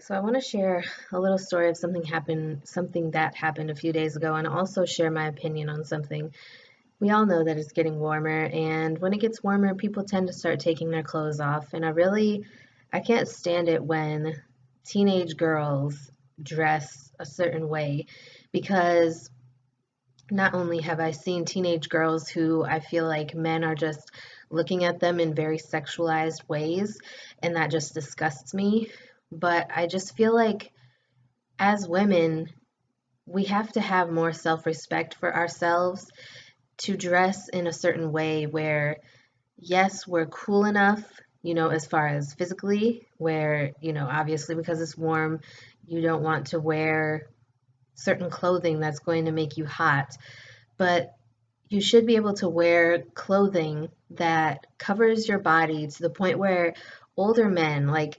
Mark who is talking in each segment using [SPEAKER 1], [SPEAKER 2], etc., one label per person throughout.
[SPEAKER 1] So I want to share a little story of something that happened a few days ago, and also share my opinion on something. We all know that it's getting warmer, and when it gets warmer, people tend to start taking their clothes off, and I can't stand it when teenage girls dress a certain way, because not only have I seen teenage girls who I feel like men are just looking at them in very sexualized ways, and that just disgusts me. But I just feel like as women, we have to have more self respect for ourselves to dress in a certain way where, yes, we're cool enough, as far as physically, where, obviously because it's warm, you don't want to wear certain clothing that's going to make you hot, but you should be able to wear clothing that covers your body to the point where older men, like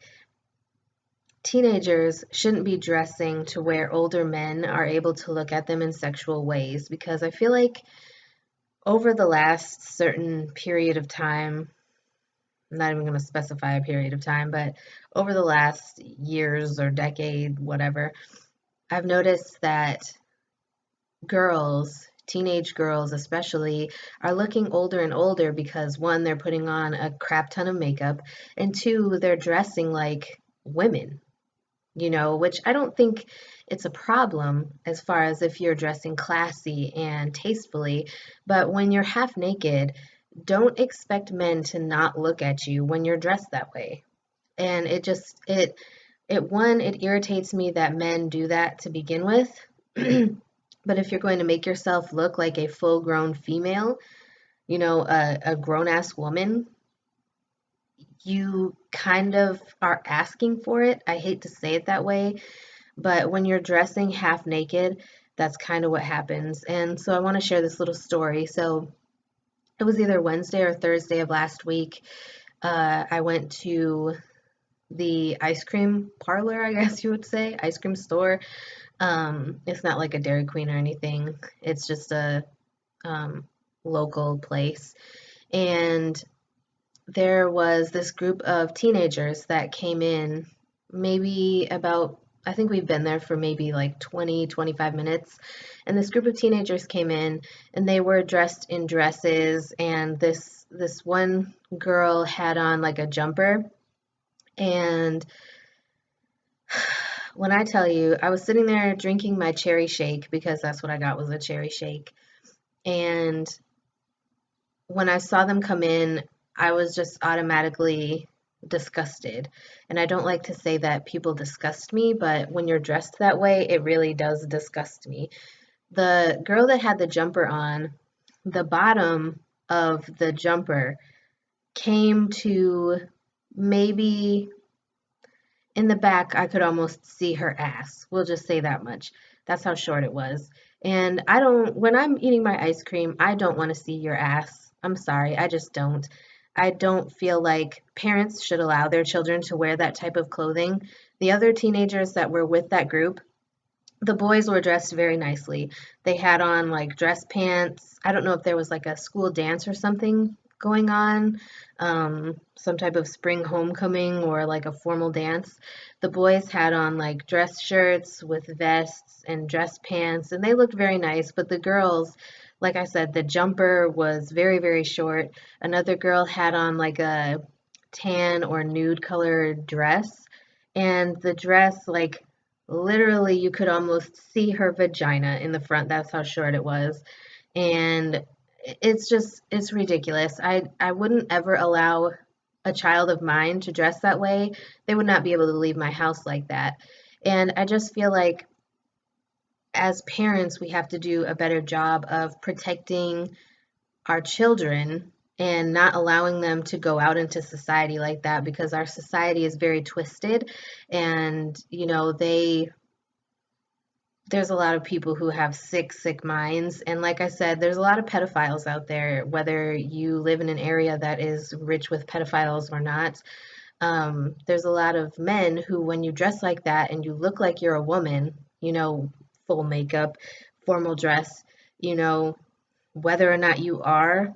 [SPEAKER 1] teenagers, shouldn't be dressing to where older men are able to look at them in sexual ways, because I feel like over the last certain period of time, I'm not even going to specify a period of time, but over the last years or decade, whatever, I've noticed that teenage girls especially, are looking older and older because one, they're putting on a crap ton of makeup, and two, they're dressing like women, which I don't think it's a problem as far as if you're dressing classy and tastefully. But when you're half naked, don't expect men to not look at you when you're dressed that way. And it irritates me that men do that to begin with. But if you're going to make yourself look like a full grown female, a grown ass woman, you kind of are asking for it. I hate to say it that way, but when you're dressing half naked, that's kind of what happens. And so I want to share this little story. So it was either Wednesday or Thursday of last week. I went to the ice cream parlor, I guess you would say, ice cream store. It's not like a Dairy Queen or anything. It's just a um, local place. And there was this group of teenagers that came in, maybe about, I think we've been there for maybe like 20, 25 minutes. And this group of teenagers came in, and they were dressed in dresses, and this one girl had on like a jumper. And when I tell you, I was sitting there drinking my cherry shake, because that's what I got, was a cherry shake. And when I saw them come in, I was just automatically disgusted. And I don't like to say that people disgust me, but when you're dressed that way, it really does disgust me. The girl that had the jumper on, the bottom of the jumper came to, maybe in the back, I could almost see her ass. We'll just say that much. That's how short it was. And when I'm eating my ice cream, I don't want to see your ass. I'm sorry, I just don't. I don't feel like parents should allow their children to wear that type of clothing. The other teenagers that were with that group, the boys were dressed very nicely. They had on like dress pants. I don't know if there was like a school dance or something going on, some type of spring homecoming or like a formal dance. The boys had on like dress shirts with vests and dress pants, and they looked very nice. But the girls, like I said, the jumper was very, very short. Another girl had on like a tan or nude colored dress, and the dress, like, literally, you could almost see her vagina in the front. That's how short it was. And it's ridiculous. I wouldn't ever allow a child of mine to dress that way. They would not be able to leave my house like that. And I just feel like as parents, we have to do a better job of protecting our children and not allowing them to go out into society like that, because our society is very twisted, and there's a lot of people who have sick minds. And like I said, there's a lot of pedophiles out there, whether you live in an area that is rich with pedophiles or not. There's a lot of men who, when you dress like that and you look like you're a woman, full makeup, formal dress, you know, whether or not you are,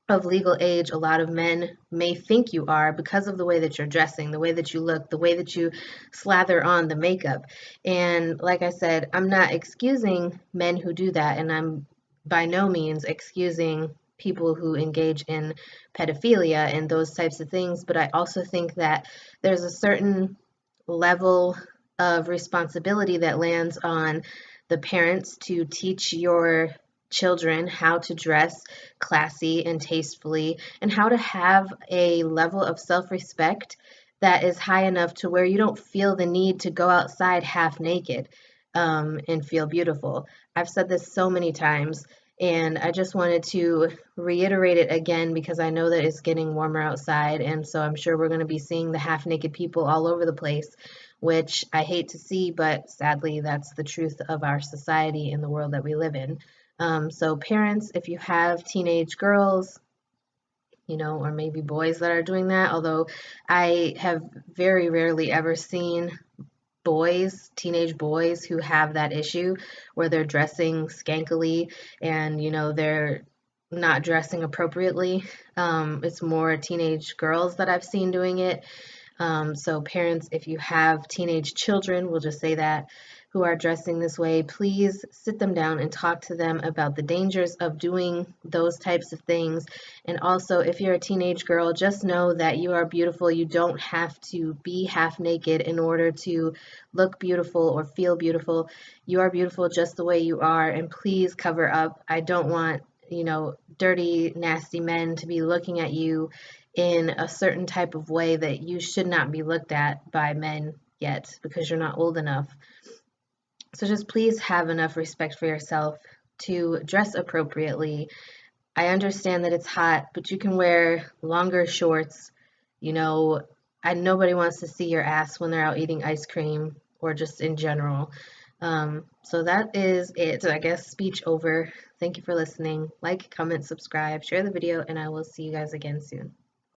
[SPEAKER 1] of legal age, a lot of men may think you are because of the way that you're dressing, the way that you look, the way that you slather on the makeup. And like I said, I'm not excusing men who do that, and I'm by no means excusing people who engage in pedophilia and those types of things, but I also think that there's a certain level of responsibility that lands on the parents to teach your children how to dress classy and tastefully and how to have a level of self respect that is high enough to where you don't feel the need to go outside half naked and feel beautiful. I've said this so many times. And I just wanted to reiterate it again because I know that it's getting warmer outside. And so I'm sure we're going to be seeing the half naked people all over the place, which I hate to see, but sadly, that's the truth of our society and the world that we live in. So, parents, if you have teenage girls, or maybe boys that are doing that, although I have very rarely ever seen boys, teenage boys who have that issue where they're dressing skankily and, they're not dressing appropriately. It's more teenage girls that I've seen doing it. So, parents, if you have teenage children, we'll just say that, who are dressing this way, please sit them down and talk to them about the dangers of doing those types of things. And also, if you're a teenage girl, just know that you are beautiful. You don't have to be half naked in order to look beautiful or feel beautiful. You are beautiful just the way you are, and please cover up. I don't want, dirty, nasty men to be looking at you in a certain type of way that you should not be looked at by men yet because you're not old enough. So just please have enough respect for yourself to dress appropriately. I understand that it's hot, but you can wear longer shorts. You know, nobody wants to see your ass when they're out eating ice cream or just in general. So that is it. I guess speech over. Thank you for listening. Like, comment, subscribe, share the video, and I will see you guys again soon.